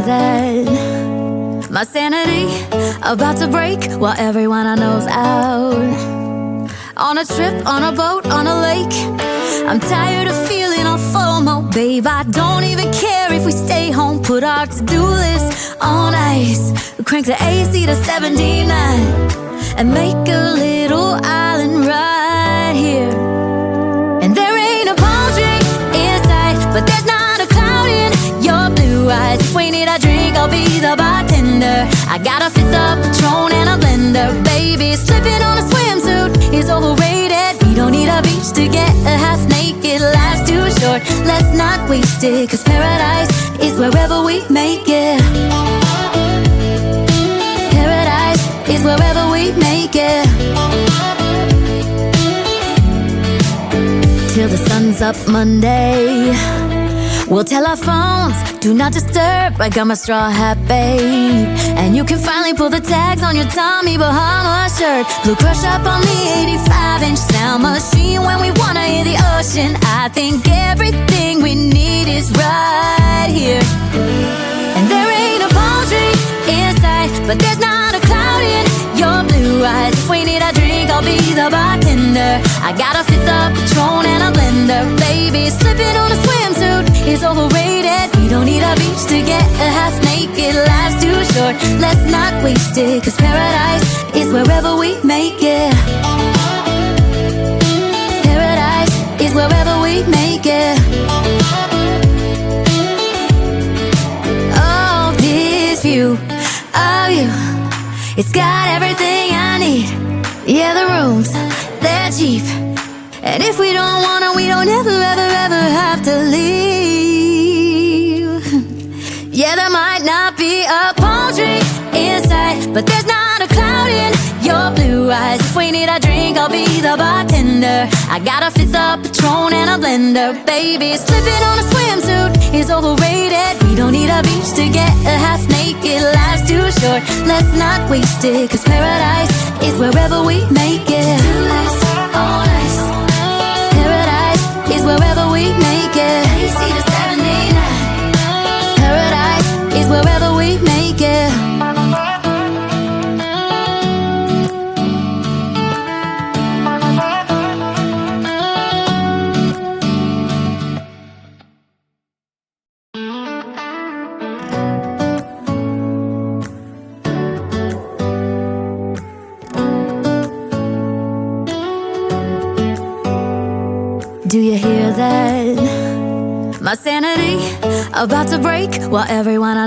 that? My sanity about to break while everyone I know's out. On a trip, on a boat, on a lake. I'm tired of feeling all FOMO, babe. I don't even care if we stay home. Put our to-do list on ice. Crank the AC to 79 and make a little island right here. And there ain't a palm tree in sight, but there's not a cloud in your blue eyes. If we need a drink, I'll be the bartender. I got a fifth of Patron and a blender. Baby, slipping on a swimsuit is overrated. We don't need a beach to get a half naked. Life's too short, let's not waste it. Cause paradise is wherever we make it. Paradise is wherever we make it. Till the sun's up Monday, we'll tell our phones, do not disturb. I got my straw hat, babe. And you can finally pull the tags on your Tommy Bahama shirt. Blue crush up on the 85-inch sound machine. When we wanna hear the ocean, I think everything we need is right here. And there ain't a palm tree in sight, but there's not a cloud in your blue eyes. If we need a drink, I'll be the bartender. I got a fifth of Patron and a blender. Baby, slipping on a swimsuit is overrated. We don't need a beach to get a half naked. Life's too short, let's not waste it. Cause paradise is wherever we make it. Paradise is wherever we make it. Oh, this view of you, it's got everything I need. Yeah, the rooms, they're cheap. And if we don't wanna, we don't ever, ever, ever have to leave. Yeah, there might not be a palm tree in sight, but there's not a cloud in your blue eyes. If we need a drink, I'll be the bartender. I got a fifth of Patron and a blender. Baby, slipping on a swimsuit is overrated. We don't need a beach to get a half naked. Life's too short, let's not waste it. Cause paradise is wherever we make it. On ice. Paradise is wherever we make it. AC to 79. Paradise is wherever we make it. Do you hear that? My sanity about to break while everyone I know